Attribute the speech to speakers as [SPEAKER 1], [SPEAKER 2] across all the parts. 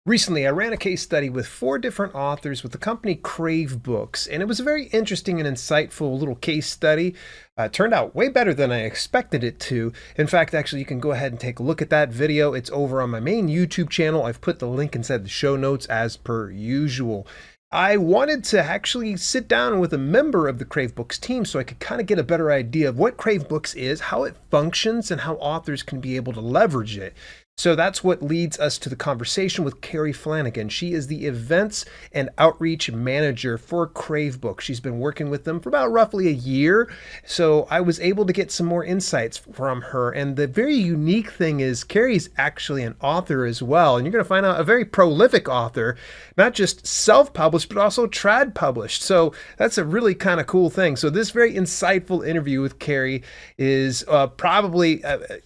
[SPEAKER 1] Recently, I ran a case study with 4 different authors with the company CraveBooks, and it was a very interesting and insightful little case study. It turned out way better than I expected it to. In fact, actually, you can go ahead and take a look at that video. It's over on my main YouTube channel. I've put the link inside the show notes as per usual. I wanted to actually sit down with a member of the CraveBooks team so I could kind of get a better idea of what CraveBooks is, how it functions, and how authors can be able to leverage it. So that's what leads us to the conversation with Kerrie Flanagan. She is the events and outreach manager for CraveBooks. She's been working with them for about roughly a year. So I was able to get some more insights from her. And the very unique thing is Kerrie's actually an author as well. And you're going to find out a very prolific author, not just self-published, but also trad published. So that's a really kind of cool thing. So this very insightful interview with Kerrie is probably,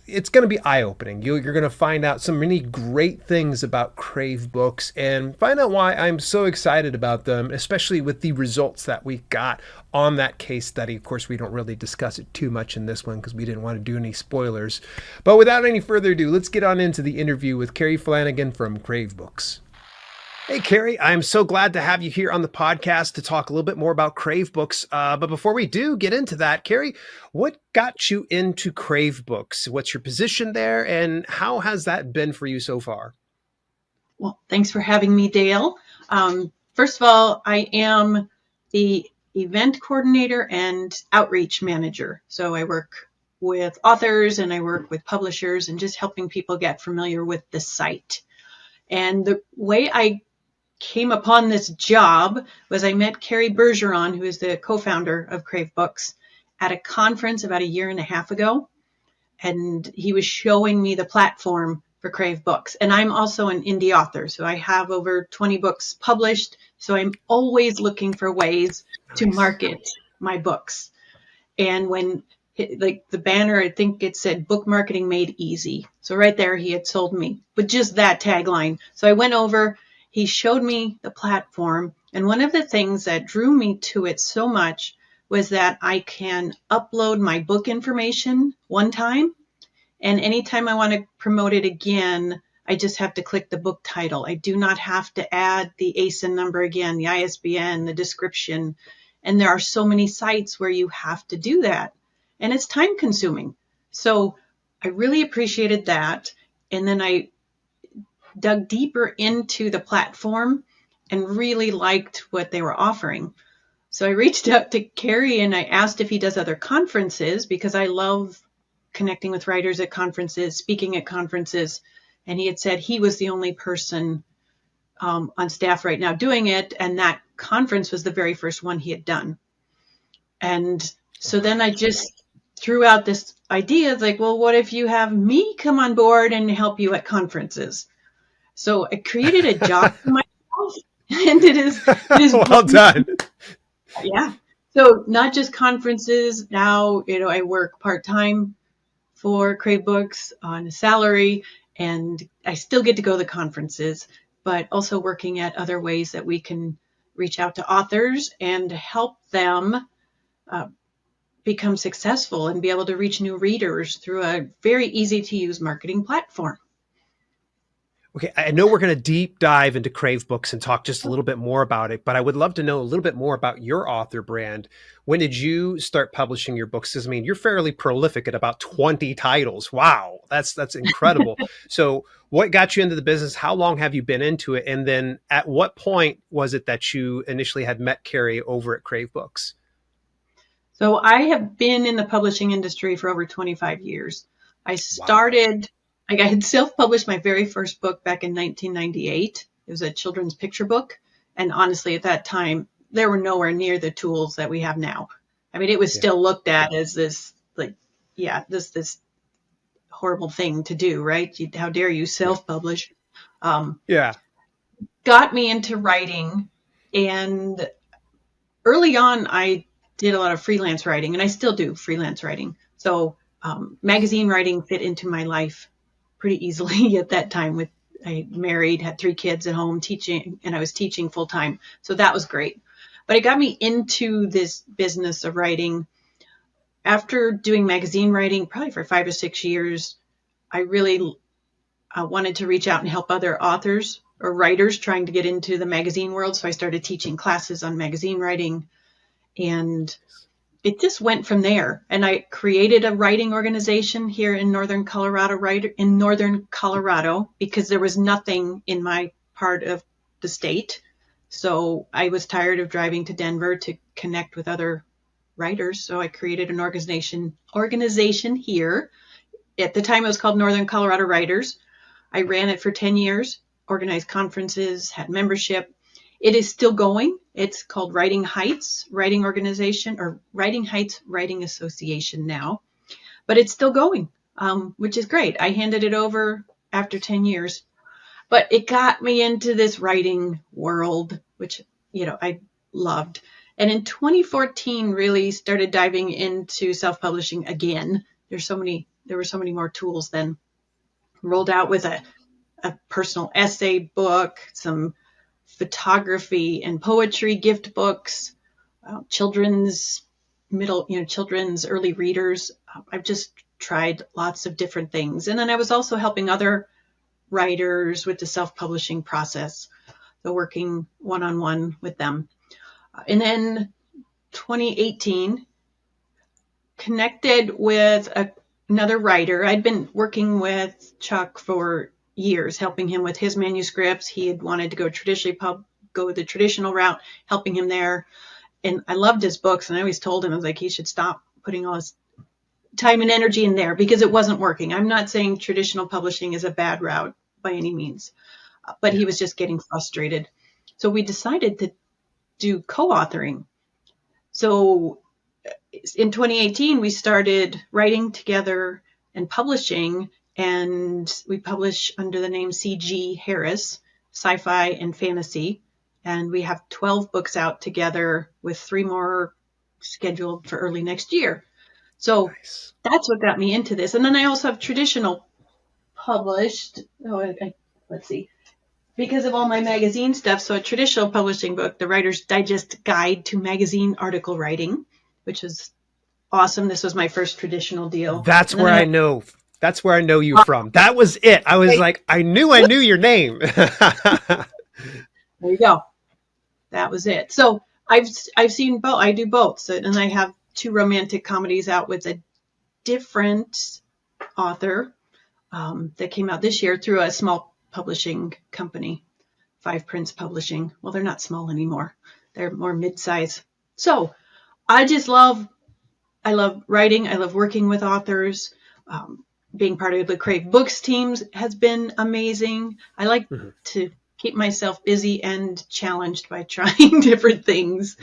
[SPEAKER 1] it's going to be eye-opening. You're going to find out some many great things about CraveBooks and find out why I'm so excited about them, especially with the results that we got on that case study. Of course, we don't really discuss it too much in this one because we didn't want to do any spoilers. But without any further ado, let's get on into the interview with Kerrie Flanagan from CraveBooks. Hey, Kerrie, I'm so glad to have you here on the podcast to talk a little bit more about CraveBooks. But before we do get into that, Kerrie, what got you into CraveBooks? What's your position there, and how has that been for you so far?
[SPEAKER 2] Well, thanks for having me, Dale. First of all, I am the event coordinator and outreach manager. So I work with authors and I work with publishers and just helping people get familiar with the site. And the way I came upon this job was I met Kerrie Bergeron, who is the co-founder of CraveBooks, at a conference about a year and a half ago. And he was showing me the platform for CraveBooks. And I'm also an indie author, so I have over 20 books published. So I'm always looking for ways to market my books. And when like the banner, I think it said book marketing made easy. So right there, he had sold me with just that tagline. So I went over, he showed me the platform. And one of the things that drew me to it so much was that I can upload my book information one time. And anytime I want to promote it again, I just have to click the book title. I do not have to add the ASIN number again, the ISBN, the description. And there are so many sites where you have to do that. And it's time consuming. So I really appreciated that. And then I dug deeper into the platform and really liked what they were offering. So I reached out to Kerrie and I asked if he does other conferences because I love connecting with writers at conferences, speaking at conferences. And he had said he was the only person on staff right now doing it. And that conference was the very first one he had done. And so then I just threw out this idea like, well, what if you have me come on board and help you at conferences? So I created a job for myself, and it is
[SPEAKER 1] well done.
[SPEAKER 2] Yeah. So not just conferences. Now, I work part-time for CraveBooks on a salary, and I still get to go to the conferences, but also working at other ways that we can reach out to authors and help them become successful and be able to reach new readers through a very easy to use marketing platform.
[SPEAKER 1] Okay, I know we're going to deep dive into CraveBooks and talk just a little bit more about it, but I would love to know a little bit more about your author brand. When did you start publishing your books? Because, I mean, you're fairly prolific at about 20 titles. Wow, that's incredible. So what got you into the business? How long have you been into it? And then at what point was it that you initially had met Kerrie over at CraveBooks?
[SPEAKER 2] So I have been in the publishing industry for over 25 years. I started... I had self-published my very first book back in 1998. It was a children's picture book. And honestly, at that time, there were nowhere near the tools that we have now. I mean, it was still looked at as this, this horrible thing to do, right? How dare you self-publish? Got me into writing. And early on, I did a lot of freelance writing, and I still do freelance writing. So magazine writing fit into my life pretty easily at that time. I married, had 3 kids at home, teaching, and I was teaching full time. So that was great. But it got me into this business of writing. After doing magazine writing, probably for 5 or 6 years, I really wanted to reach out and help other authors or writers trying to get into the magazine world. So I started teaching classes on magazine writing, and it just went from there. And I created a writing organization here in Northern Colorado, because there was nothing in my part of the state. So I was tired of driving to Denver to connect with other writers. So I created an organization here. At the time, it was called Northern Colorado Writers. I ran it for 10 years, organized conferences, had membership. It is still going. It's called Writing Heights Writing Organization, or Writing Heights Writing Association now, but it's still going, which is great. I handed it over after 10 years, but it got me into this writing world, which, I loved. And in 2014, really started diving into self-publishing again. There were so many more tools then. Rolled out with a personal essay book, some photography and poetry gift books, children's early readers. I've just tried lots of different things. And then I was also helping other writers with the self-publishing process, so working one-on-one with them. And then 2018, connected with another writer. I'd been working with Chuck for years, helping him with his manuscripts. He had wanted to go the traditional route, helping him there. And I loved his books. And I always told him, I was like, he should stop putting all his time and energy in there because it wasn't working. I'm not saying traditional publishing is a bad route by any means, but he was just getting frustrated. So we decided to do co-authoring. So in 2018, we started writing together and publishing, and we publish under the name C.G. Harris, Sci-Fi and Fantasy. And we have 12 books out together with 3 more scheduled for early next year. So nice. That's what got me into this. And then I also have traditional published. Let's see. Because of all my magazine stuff, so a traditional publishing book, The Writer's Digest Guide to Magazine Article Writing, which is awesome. This was my first traditional deal.
[SPEAKER 1] That's where I know you from. That was it. I was like, I knew your name.
[SPEAKER 2] There you go. That was it. So I've seen both. I do both. So, and I have 2 romantic comedies out with a different author that came out this year through a small publishing company, Five Prince Publishing. Well, they're not small anymore. They're more mid-size. So I love writing. I love working with authors. Being part of the CraveBooks teams has been amazing. I like to keep myself busy and challenged by trying different things.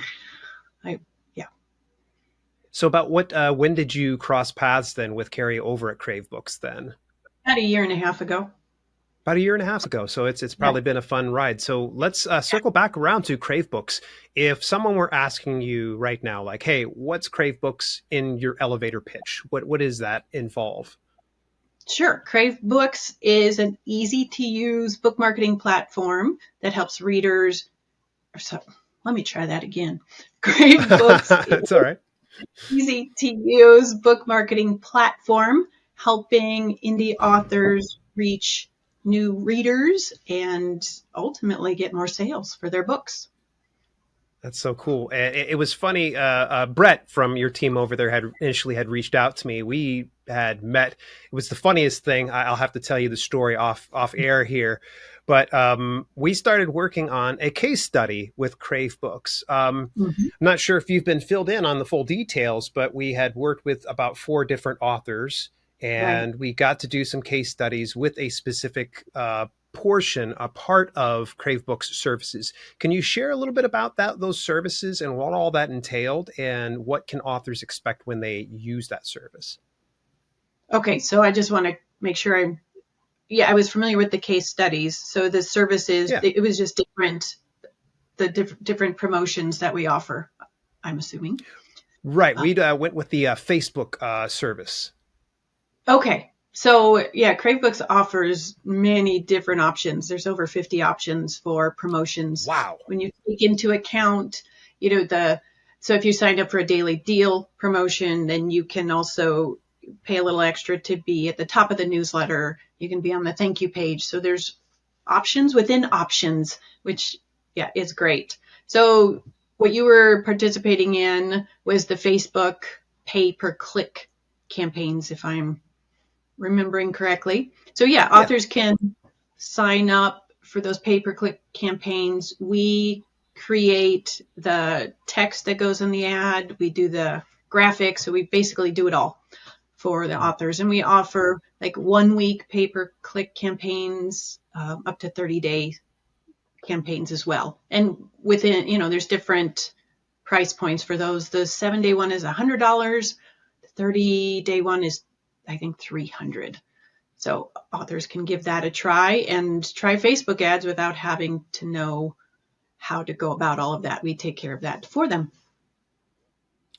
[SPEAKER 1] So about when did you cross paths then with Kerrie over at CraveBooks then?
[SPEAKER 2] About a year and a half ago.
[SPEAKER 1] About a year and a half ago. So it's probably been a fun ride. So let's circle back around to CraveBooks. If someone were asking you right now, like, hey, what's CraveBooks in your elevator pitch? What does that involve?
[SPEAKER 2] Sure. CraveBooks is an easy-to-use book marketing platform that helps readers. Let me try that again. CraveBooks
[SPEAKER 1] It's all right.
[SPEAKER 2] Easy-to-use book marketing platform helping indie authors reach new readers and ultimately get more sales for their books.
[SPEAKER 1] That's so cool. And it was funny. Brett from your team over there had reached out to me. We had met. It was the funniest thing. I'll have to tell you the story off air here. But we started working on a case study with CraveBooks. I'm not sure if you've been filled in on the full details, but we had worked with about 4 different authors, and we got to do some case studies with a specific a part of CraveBooks Services. Can you share a little bit about those services and what all that entailed, and what can authors expect when they use that service?
[SPEAKER 2] Okay, so I just want to make sure I was familiar with the case studies. So the services, it was just different promotions that we offer, I'm assuming.
[SPEAKER 1] Right. We went with the Facebook service.
[SPEAKER 2] Okay. So CraveBooks offers many different options. There's over 50 options for promotions.
[SPEAKER 1] Wow.
[SPEAKER 2] When you take into account, so if you signed up for a daily deal promotion, then you can also pay a little extra to be at the top of the newsletter. You can be on the thank you page. So there's options within options, which is great. So what you were participating in was the Facebook pay per click campaigns, if I'm remembering correctly. So
[SPEAKER 1] Yeah.
[SPEAKER 2] authors can sign up for those pay per click campaigns. We create the text that goes in the ad. We do the graphics. So we basically do it all for the authors. And we offer like 1 week pay per click campaigns, up to 30-day campaigns as well. And within, there's different price points for those. The 7-day one is $100. The 30-day one is, I think, $300. So authors can give that a try and try Facebook ads without having to know how to go about all of that. We take care of that for them.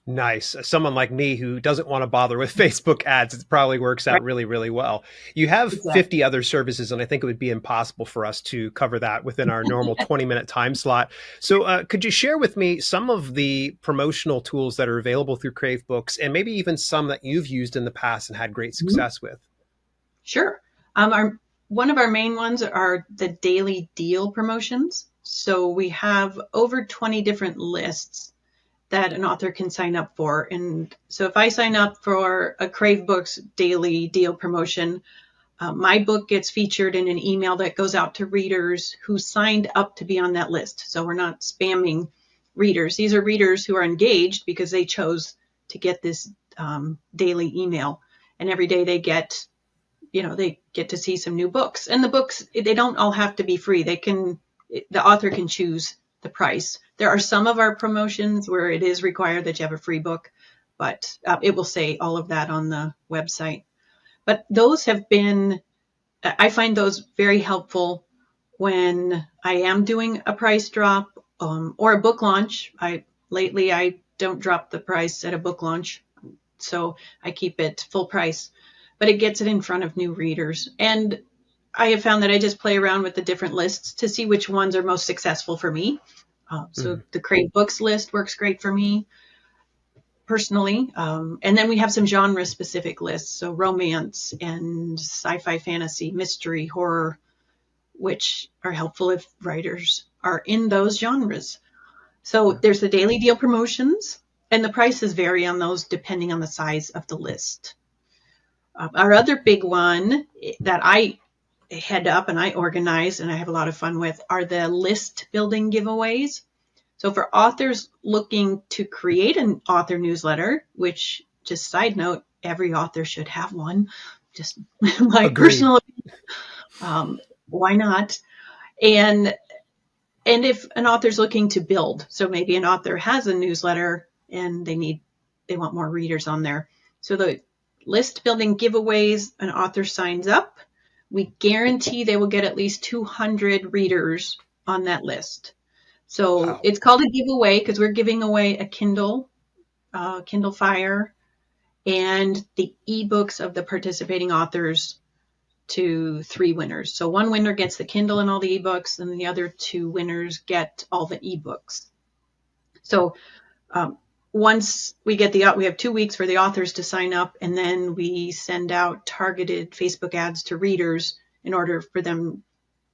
[SPEAKER 1] Nice. Someone like me who doesn't want to bother with Facebook ads, it probably works
[SPEAKER 2] Right.
[SPEAKER 1] out really, really well. You have
[SPEAKER 2] Exactly.
[SPEAKER 1] 50 other services, and I think it would be impossible for us to cover that within our normal 20-minute time slot. So could you share with me some of the promotional tools that are available through CraveBooks, and maybe even some that you've used in the past and had great success with?
[SPEAKER 2] Sure. One of our main ones are the daily deal promotions. So we have over 20 different lists that an author can sign up for. And so if I sign up for a CraveBooks daily deal promotion, my book gets featured in an email that goes out to readers who signed up to be on that list. So we're not spamming readers. These are readers who are engaged because they chose to get this daily email. And every day they get to see some new books. And the books, they don't all have to be free. The author can choose the price. There are some of our promotions where it is required that you have a free book, but it will say all of that on the website. But I find those very helpful when I am doing a price drop or a book launch. Lately, I don't drop the price at a book launch, so I keep it full price, but it gets it in front of new readers. And I have found that I just play around with the different lists to see which ones are most successful for me. So the CraveBooks list works great for me personally. And then we have some genre specific lists. So romance and sci-fi, fantasy, mystery, horror, which are helpful if writers are in those genres. So there's the daily deal promotions, and the prices vary on those depending on the size of the list. Our other big one that I head up and I organize and I have a lot of fun with are the list building giveaways. So for authors looking to create an author newsletter, which, just side note, every author should have one, just my
[SPEAKER 1] Agreed.
[SPEAKER 2] personal opinion, why not? And if an author's looking to build, so maybe an author has a newsletter and they want more readers on there. So the list building giveaways, an author signs up, we guarantee they will get at least 200 readers on that list. So
[SPEAKER 1] Wow.
[SPEAKER 2] It's called a giveaway because we're giving away a Kindle Fire, and the ebooks of the participating authors to 3 winners. So one winner gets the Kindle and all the ebooks, and the other 2 winners get all the ebooks. So once we get we have 2 weeks for the authors to sign up, and then we send out targeted Facebook ads to readers in order for them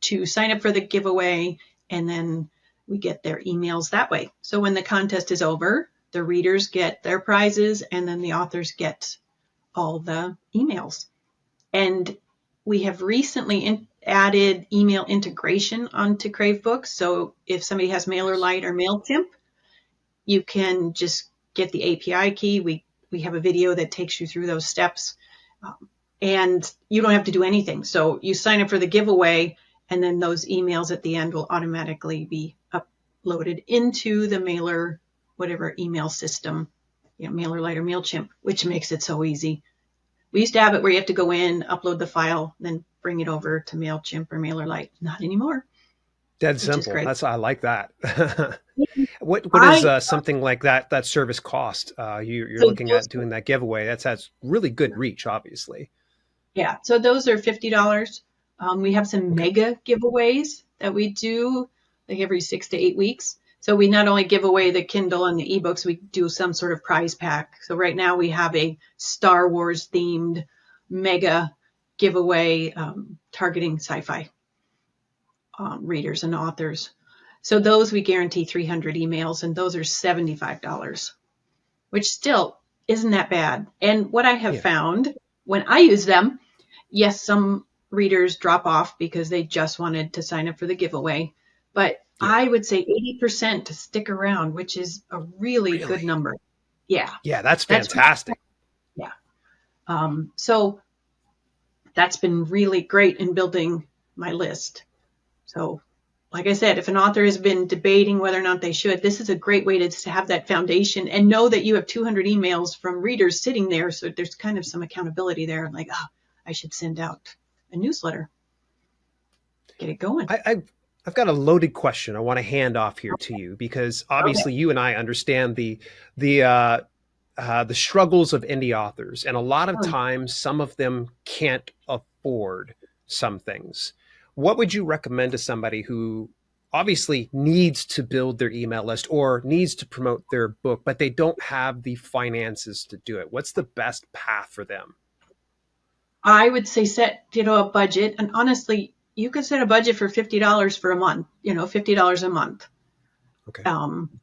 [SPEAKER 2] to sign up for the giveaway, and then we get their emails that way. So when the contest is over, the readers get their prizes, and then the authors get all the emails. And we have recently added email integration onto CraveBooks. So if somebody has MailerLite or MailChimp, you can just get the API key. We have a video that takes you through those steps, and you don't have to do anything. So you sign up for the giveaway, and then those emails at the end will automatically be uploaded into the mailer, whatever email system, MailerLite or MailChimp, which makes it so easy. We used to have it where you have to go in, upload the file, then bring it over to MailChimp or MailerLite. Not anymore.
[SPEAKER 1] Dead simple. I like that. What is something like that service cost? You're looking at doing that giveaway. That's really good reach, obviously.
[SPEAKER 2] Yeah. So those are $50. We have some mega giveaways that we do like every 6 to 8 weeks. So we not only give away the Kindle and the ebooks, we do some sort of prize pack. So right now we have a Star Wars themed mega giveaway targeting sci-fi. readers and authors. So those we guarantee 300 emails, and those are $75, which still isn't that bad. And what I have
[SPEAKER 1] Yeah.
[SPEAKER 2] found when I use them, yes, some readers drop off because they just wanted to sign up for the giveaway, but
[SPEAKER 1] Yeah.
[SPEAKER 2] I would say 80% to stick around, which is a really good
[SPEAKER 1] Really?
[SPEAKER 2] number. Yeah,
[SPEAKER 1] Yeah, that's
[SPEAKER 2] that's
[SPEAKER 1] fantastic.
[SPEAKER 2] yeah. So that's been really great in building my list. So, like I said, if an author has been debating whether or not they should, this is a great way to have that foundation and know that you have 200 emails from readers sitting there. So there's kind of some accountability there. Like, I should send out a newsletter, get it going.
[SPEAKER 1] I've got a loaded question I want to hand off here to you because
[SPEAKER 2] Okay.
[SPEAKER 1] obviously you and I understand the struggles of indie authors, and a lot of times some of them can't afford some things. What would you recommend to somebody who obviously needs to build their email list or needs to promote their book, but they don't have the finances to do it? What's the best path for them?
[SPEAKER 2] I would say set, a budget. And honestly, you could set a budget for $50 for a month, $50 a month.
[SPEAKER 1] Okay.
[SPEAKER 2] Um,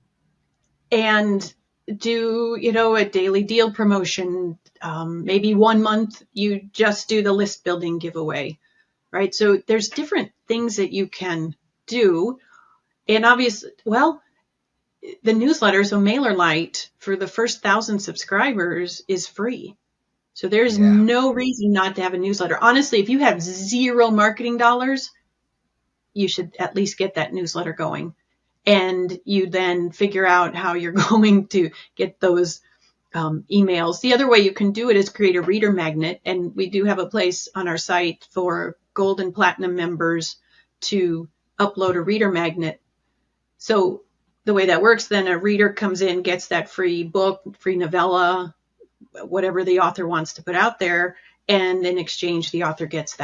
[SPEAKER 2] and do, a daily deal promotion. Maybe 1 month you just do the list building giveaway, right? So there's different things that you can do. And obviously, well, the newsletter, so MailerLite, for the first 1,000 subscribers is free. So there's
[SPEAKER 1] Yeah.
[SPEAKER 2] no reason not to have a newsletter. Honestly, if you have zero marketing dollars, you should at least get that newsletter going. And you then figure out how you're going to get those emails. The other way you can do it is create a reader magnet. And we do have a place on our site for gold and platinum members to upload a reader magnet. So the way that works, then a reader comes in, gets that free book, free novella, whatever the author wants to put out there. And in exchange, the author gets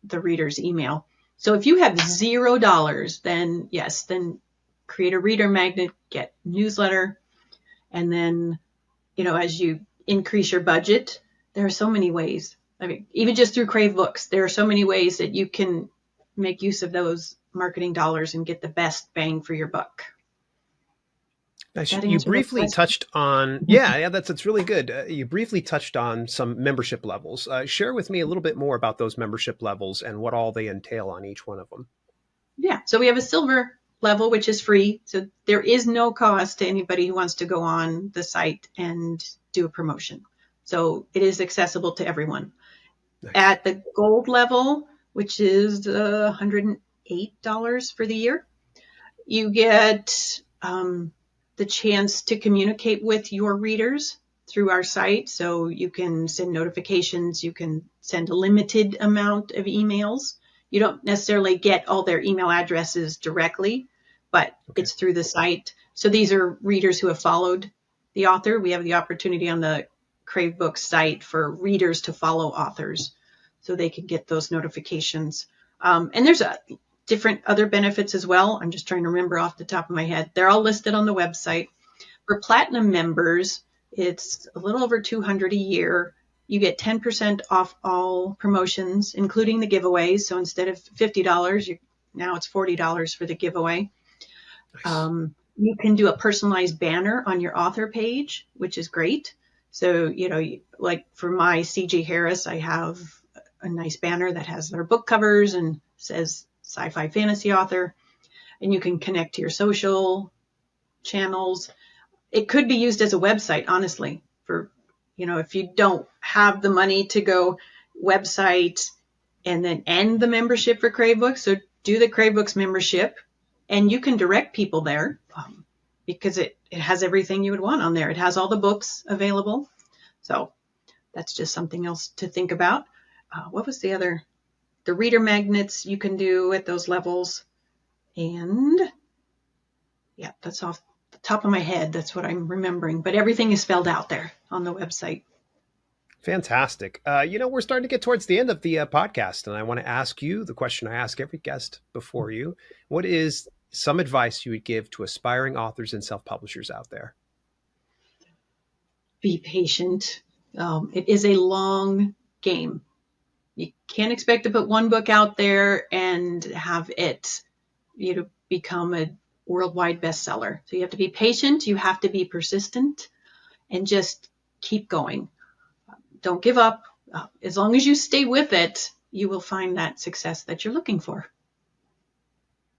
[SPEAKER 2] the reader's email. So if you have $0, then yes, then create a reader magnet, get newsletter. And then, as you increase your budget, there are so many ways. I mean, even just through CraveBooks, there are so many ways that you can make use of those marketing dollars and get the best bang for your buck. Does that
[SPEAKER 1] You
[SPEAKER 2] answer the
[SPEAKER 1] briefly
[SPEAKER 2] question?
[SPEAKER 1] touched on, yeah, that's really good. You briefly touched on some membership levels. Share with me a little bit more about those membership levels and what all they entail on each one of them.
[SPEAKER 2] Yeah. So we have a silver level, which is free. So there is no cost to anybody who wants to go on the site and do a promotion. So it is accessible to everyone.
[SPEAKER 1] Nice.
[SPEAKER 2] At the gold level, which is $108 for the year, you get the chance to communicate with your readers through our site. So you can send notifications, you can send a limited amount of emails. You don't necessarily get all their email addresses directly, but it's through the site. So these are readers who have followed the author. We have the opportunity on the CraveBooks site for readers to follow authors so they can get those notifications. And there's different other benefits as well. I'm just trying to remember off the top of my head. They're all listed on the website. For platinum members, it's a little over $200 a year. You get 10% off all promotions, including the giveaways. So instead of $50, now it's $40 for the giveaway.
[SPEAKER 1] Nice.
[SPEAKER 2] You can do a personalized banner on your author page, which is great. So, like for my C.J. Harris, I have a nice banner that has their book covers and says sci-fi fantasy author, and you can connect to your social channels. It could be used as a website, honestly, for, if you don't have the money to go website and then end the membership for CraveBooks. So do the CraveBooks membership, and you can direct people there because it has everything you would want on there. It has all the books available. So that's just something else to think about. What was the other? The reader magnets you can do at those levels. And yeah, that's off the top of my head. That's what I'm remembering. But everything is spelled out there on the website.
[SPEAKER 1] Fantastic. We're starting to get towards the end of the podcast, and I want to ask you the question I ask every guest before you. What is some advice you would give to aspiring authors and self-publishers out there?
[SPEAKER 2] Be patient. It is a long game. can't expect to put one book out there and have it, become a worldwide bestseller. So you have to be patient, you have to be persistent, and just keep going. Don't give up. As long as you stay with it, you will find that success that you're looking for.